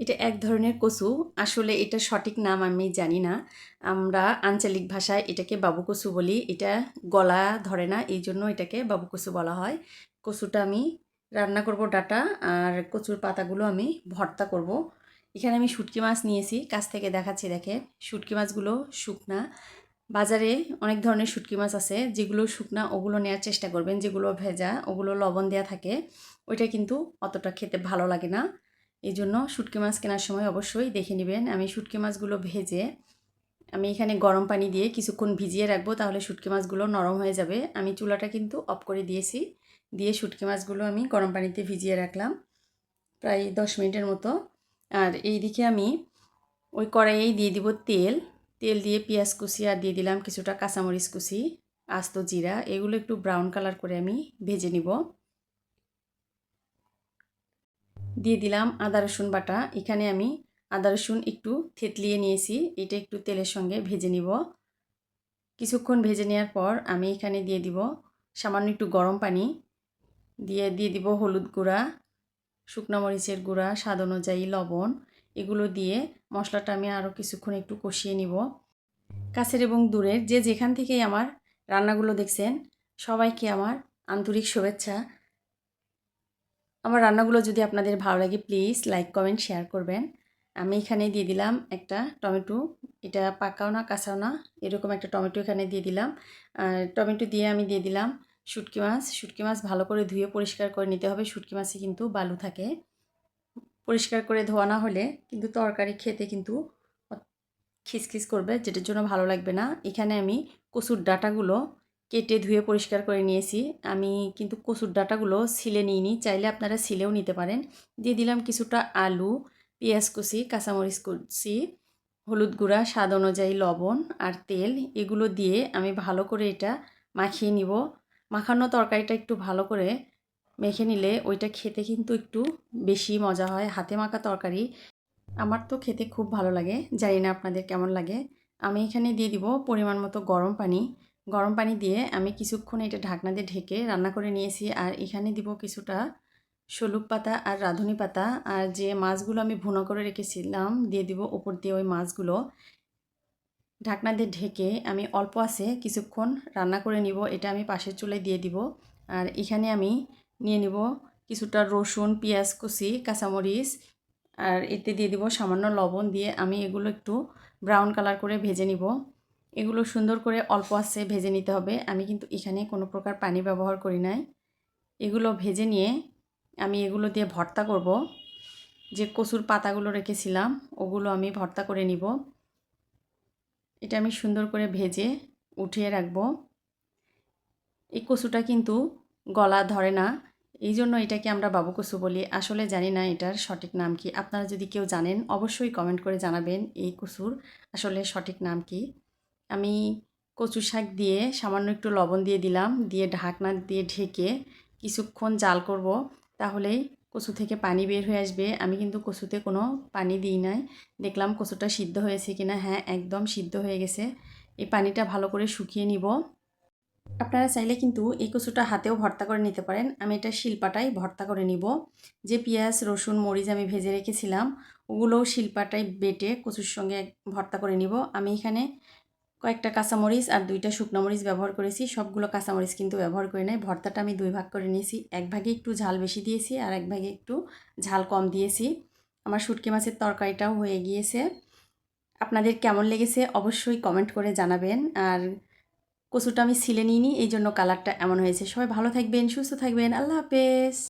এটা এক ধরনের কচু। আসলে এটার সঠিক নাম আমি জানি না। আমরা আঞ্চলিক ভাষায় এটাকে বাবু কচু বলি। এটা গলা ধরে না, এইজন্য এটাকে বাবু কচু বলা হয়। কচুটা আমি রান্না করব ডাঁটা, আর কচুর পাতাগুলো আমি ভর্তা করব। এখানে আমি শুটকি মাছ নিয়েছি, কাছ থেকে দেখাচ্ছি দেখেন। শুটকি মাছগুলো শুকনা। বাজারে অনেক ধরনের শুটকি মাছ আছে, যেগুলো শুকনা ওগুলো নেওয়ার চেষ্টা করবেন। যেগুলো ভেজা ওগুলো লবণ দেওয়া থাকে, ওইটা কিন্তু অতটা খেতে ভালো লাগে না। এই জন্য শুটকি মাছ কেনার সময় অবশ্যই দেখে নেবেন। আমি শুটকি মাছগুলো ভেজে আমি এখানে গরম পানি দিয়ে কিছুক্ষণ ভিজিয়ে রাখবো, তাহলে শুটকি মাছগুলো নরম হয়ে যাবে। আমি চুলাটা কিন্তু অফ করে দিয়েছি, দিয়ে শুটকি মাছগুলো আমি গরম পানিতে ভিজিয়ে রাখলাম প্রায় 10 মিনিটের মতো। আর এই দিকে আমি ওই কড়াইয়েই দিয়ে দিব তেল। তেল দিয়ে পেঁয়াজ কুচি আর দিয়ে দিলাম কিছুটা কাঁচামরিচ কুচি, আস্ত জিরা, এগুলো একটু ব্রাউন কালার করে আমি ভেজে নিব। দিয়ে দিলাম আদা রসুন বাটা। এখানে আমি আদা রসুন একটু থেতলিয়ে নিয়েছি, এটা একটু তেলের সঙ্গে ভেজে নিব। কিছুক্ষণ ভেজে নেওয়ার পর আমি এখানে দিয়ে দিব সামান্য একটু গরম পানি, দিয়ে দিব হলুদ গুঁড়া, শুকনো মরিচের গুঁড়া, স্বাদ অনুযায়ী লবণ। এগুলো দিয়ে মশলাটা আমি আরও কিছুক্ষণ একটু কষিয়ে নিব। কাছের এবং দূরের যে যেখান থেকেই আমার রান্নাগুলো দেখছেন, সবাইকে আমার আন্তরিক শুভেচ্ছা। আমার রান্নাগুলো যদি আপনাদের ভালো লাগে প্লিজ লাইক কমেন্ট শেয়ার করবেন। আমি এখানে দিয়ে দিলাম একটা টমেটো, এটা পাকাও না কাঁচাও না, এরকম একটা টমেটো এখানে দিয়ে দিলাম। টমেটো দিয়ে আমি দিয়ে দিলাম শুটকি মাছ। শুটকি মাছ ভালো করে ধুয়ে পরিষ্কার করে নিতে হবে, শুটকি মাছে কিন্তু বালু থাকে। পরিষ্কার করে ধোয়া না হলে কিন্তু তরকারি খেতে কিন্তু খিসখিস করবে, যেটার জন্য ভালো লাগবে না। এখানে আমি কচুর ডাঁটাগুলো কেটে ধুয়ে পরিষ্কার করে নিয়েছি। আমি কিন্তু কচুর ডাঁটাগুলো ছিলে নিইনি, চাইলে আপনারা ছিলেও নিতে পারেন। দিয়ে দিলাম কিছুটা আলু, পেঁয়াজ কুচি, কাঁচামরিচ কুচি, হলুদ গুঁড়া, স্বাদ অনুযায়ী লবণ আর তেল। এগুলো দিয়ে আমি ভালো করে এটা মাখিয়ে নিব। মাখানো তরকারিটা একটু ভালো করে মেখে নিলে ওইটা খেতে কিন্তু একটু বেশি মজা হয়। হাতে মাখা তরকারি আমার তো খেতে খুব ভালো লাগে, জানি না আপনাদের কেমন লাগে। আমি এখানে দিয়ে দিব পরিমাণ মতো গরম পানি। গরম পানি দিয়ে আমি কিছুক্ষণ এটা ঢাকনা দিয়ে ঢেকে রান্না করে নিয়েছি। আর এখানে দিব কিছুটা শলুক পাতা আর রাঁধুনি পাতা, আর যে মাছগুলো আমি ভুনা করে রেখেছিলাম দিয়ে দিব উপর দিয়ে ওই মাছগুলো। ঢাকনা দিয়ে ঢেকে আমি অল্প আছে কিছুক্ষণ রান্না করে নিব। এটা আমি পাশের চুলায় দিয়ে দিব। আর এখানে আমি নিয়ে নিব কিছুটা রসুন, পেঁয়াজ কুচি, কাঁচামরিচ, আর এতে দিয়ে দিব সামান্য লবণ। দিয়ে আমি এগুলো একটু ব্রাউন কালার করে ভেজে নিব। এগুলো সুন্দর করে অল্প আছে ভেজে নিতে হবে। আমি কিন্তু এখানে কোনো প্রকার পানি ব্যবহার করি নাই। এগুলো ভেজে নিয়ে আমি এগুলো দিয়ে ভর্তা করব। যে কচুর পাতাগুলো রেখেছিলাম ওগুলো আমি ভর্তা করে নিব। এটা আমি সুন্দর করে ভেজে উঠিয়ে রাখবো। এই কচুটা কিন্তু গলা ধরে না, এই জন্য এটাকে আমরা বাবু কচু বলি। আসলে জানি না এটার সঠিক নাম কি। আপনারা যদি কেউ জানেন অবশ্যই কমেন্ট করে জানাবেন এই কচুর আসলে সঠিক নাম কি। আমি কচু শাক দিয়ে সামান্য একটু লবণ দিয়ে দিলাম, দিয়ে ঢাকনা দিয়ে ঢেকে কিছুক্ষণ জাল করব, তাহলেই কচু থেকে পানি বের হয়ে আসবে। আমি কিন্তু কচুতে কোনো পানি দিই নাই। দেখলাম কচুটা সিদ্ধ হয়েছে কিনা, হ্যাঁ একদম সিদ্ধ হয়ে গেছে। এই পানিটা ভালো করে শুকিয়ে নিব। আপনারা চাইলে কিন্তু এই কচুটা হাতেও ভর্তা করে নিতে পারেন। আমি এটা শিলপাটায় ভর্তা করে নিব। যে পেঁয়াজ, রসুন, মরিচ আমি ভেজে রেখেছিলাম ওগুলোও শিলপাটায় বেটে কচুর সঙ্গে ভর্তা করে নিব। আমি এখানে কয়েকটা কাঁচামরিচ আর 2টা শুকনো মরিচ ব্যবহার করেছি। সবগুলো কাঁচামরিচ কিন্তু ব্যবহার করে নাই। ভর্তাটা আমি 2 ভাগ করে নিয়েছি, এক ভাগে একটু ঝাল বেশি দিয়েছি আর এক ভাগে একটু ঝাল কম দিয়েছি। আমার শুটকি মাছের তরকারিটাও হয়ে গিয়েছে। আপনাদের কেমন লেগেছে অবশ্যই কমেন্ট করে জানাবেন। আর কচুটা আমি ছিলে নিইনি, এই জন্য কালারটা এমন হয়েছে। সবাই ভালো থাকবেন, সুস্থ থাকবেন। আল্লাহ হাফেজ।